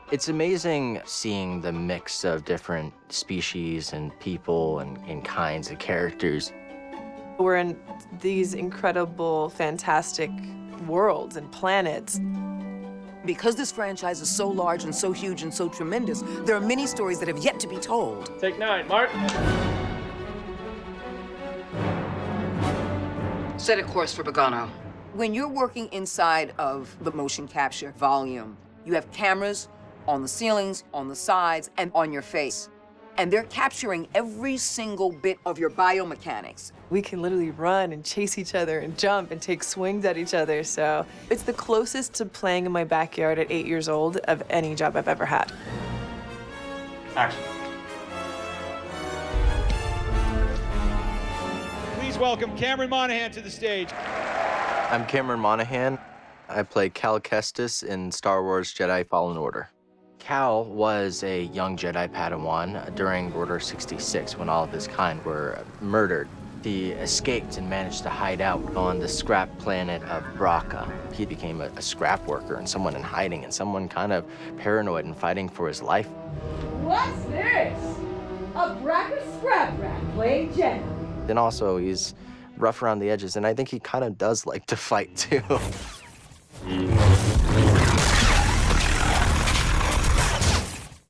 It's amazing seeing the mix of different species and people and kinds of characters. We're in these incredible, fantastic worlds and planets. Because this franchise is so large and so huge and so tremendous, there are many stories that have yet to be told. Take 9, Mark. Set a course for Pagano. When you're working inside of the motion capture volume, you have cameras on the ceilings, on the sides, and on your face. And they're capturing every single bit of your biomechanics. We can literally run and chase each other and jump and take swings at each other, so it's the closest to playing in my backyard at 8 years old of any job I've ever had. Action. Please welcome Cameron Monaghan to the stage. I'm Cameron Monaghan. I play Cal Kestis in Star Wars Jedi Fallen Order. Cal was a young Jedi Padawan during Order 66 when all of his kind were murdered. He escaped and managed to hide out on the scrap planet of Bracca. He became a scrap worker and someone in hiding and someone kind of paranoid and fighting for his life. What's this? A Bracca scrap rat playing Jedi. And also, he's rough around the edges, and I think he kind of does like to fight, too.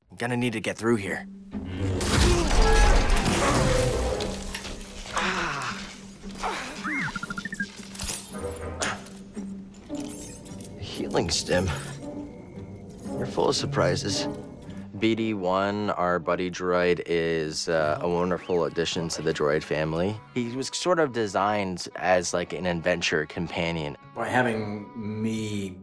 I'm gonna need to get through here. Healing stim. You're full of surprises. BD-1, our buddy droid, is a wonderful addition to the droid family. He was sort of designed as like an adventure companion. By having me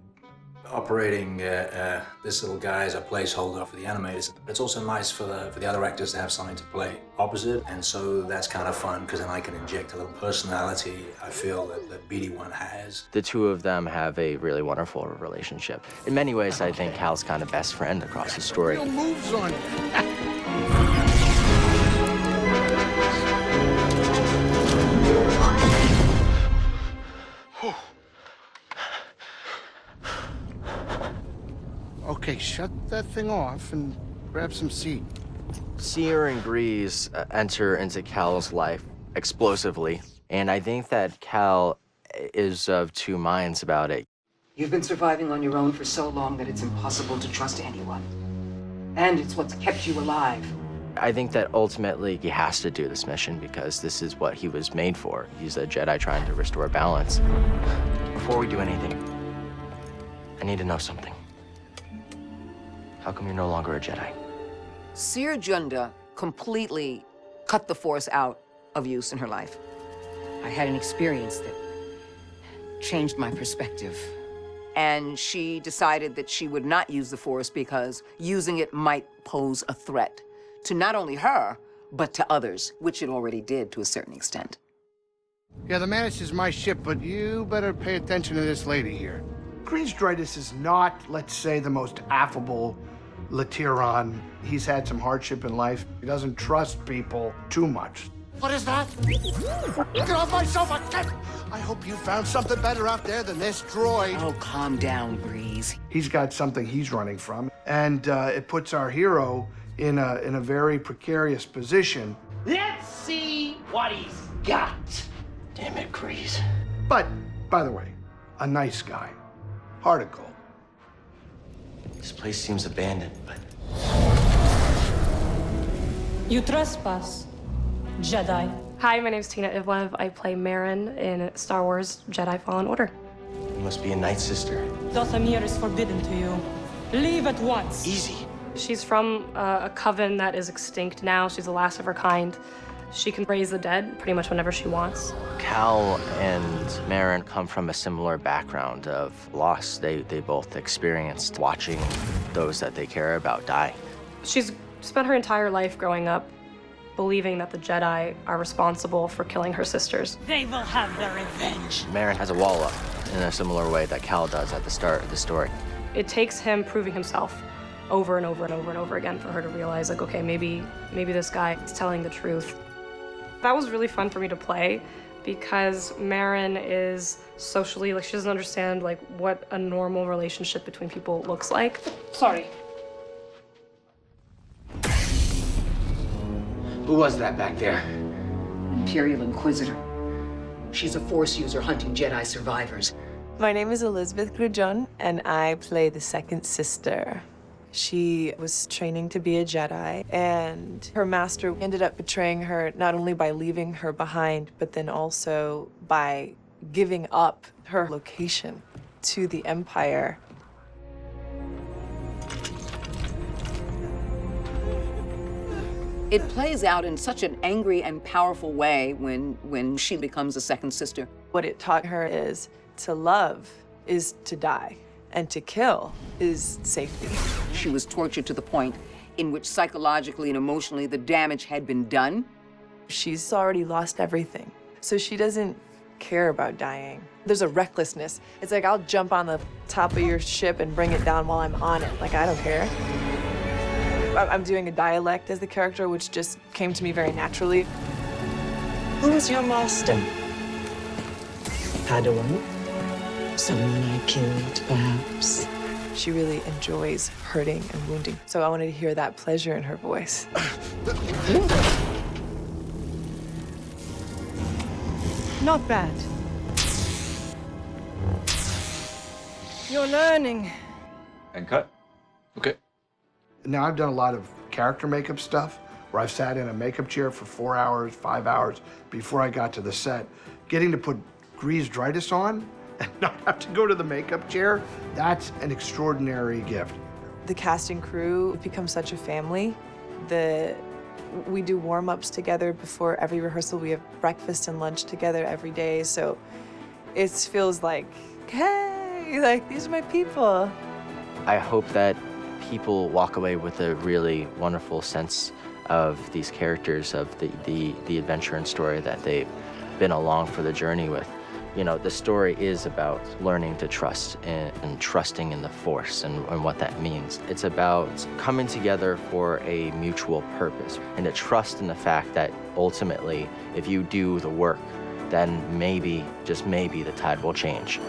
operating this little guy as a placeholder for the animators, it's also nice for the other actors to have something to play opposite, and so that's kind of fun because then I can inject a little personality I feel that BD-1 has. The two of them have a really wonderful relationship. In many ways, I think Cal's kind of best friend across the story. Real moves on you. Okay, shut that thing off and grab some seed. Seer and Grease enter into Cal's life explosively, and I think that Cal is of two minds about it. You've been surviving on your own for so long that it's impossible to trust anyone. And it's what's kept you alive. I think that ultimately he has to do this mission because this is what he was made for. He's a Jedi trying to restore balance. Before we do anything, I need to know something. How come you're no longer a Jedi? Seer Junda completely cut the Force out of use in her life. I had an experience that changed my perspective. And she decided that she would not use the Force because using it might pose a threat to not only her, but to others, which it already did to a certain extent. Yeah, the Mantis is my ship, but you better pay attention to this lady here. Grease Dritus is not, let's say, the most affable Latiron. He's had some hardship in life. He doesn't trust people too much. What is that? Get off my sofa! Get! I hope you found something better out there than this droid. Oh, calm down, Grease. He's got something he's running from, and it puts our hero in a very precarious position. Let's see what he's got. Damn it, Grease. But, by the way, a nice guy. Heart of gold. This place seems abandoned, but... You trespass, Jedi. Hi, my name's Tina Ivlev. I play Marin in Star Wars Jedi Fallen Order. You must be a Night Sister. Dothamir is forbidden to you. Leave at once. Easy. She's from a coven that is extinct now. She's the last of her kind. She can raise the dead pretty much whenever she wants. Cal and Marin come from a similar background of loss they both experienced watching those that they care about die. She's spent her entire life growing up believing that the Jedi are responsible for killing her sisters. They will have their revenge. Marin has a wall up in a similar way that Cal does at the start of the story. It takes him proving himself over and over and over and over again for her to realize, like, okay, maybe this guy is telling the truth. That was really fun for me to play because Marin is socially, like, she doesn't understand, like, what a normal relationship between people looks like. Sorry. Who was that back there? Imperial Inquisitor. She's a Force user hunting Jedi survivors. My name is Elizabeth Grujon, and I play the second sister. She was training to be a Jedi, and her master ended up betraying her not only by leaving her behind, but then also by giving up her location to the Empire. It plays out in such an angry and powerful way when she becomes a second sister. What it taught her is to love is to die, and to kill is safety. She was tortured to the point in which psychologically and emotionally the damage had been done. She's already lost everything, so she doesn't care about dying. There's a recklessness. It's like, I'll jump on the top of your ship and bring it down while I'm on it. Like, I don't care. I'm doing a dialect as the character, which just came to me very naturally. Who's your master? Padawan? Someone I killed, perhaps? She really enjoys hurting and wounding, so I wanted to hear that pleasure in her voice. Not bad. You're learning. And cut. Okay. Now, I've done a lot of character makeup stuff where I've sat in a makeup chair for 4 hours, 5 hours before I got to the set. Getting to put grease-dritis on and not have to go to the makeup chair, that's an extraordinary gift. The cast and crew become such a family. We do warm-ups together before every rehearsal. We have breakfast and lunch together every day, so it feels like, hey, like, these are my people. I hope that people walk away with a really wonderful sense of these characters, of the adventure and story that they've been along for the journey with. You know, the story is about learning to trust and trusting in the Force and what that means. It's about coming together for a mutual purpose and to trust in the fact that ultimately, if you do the work, then maybe, just maybe, the tide will change.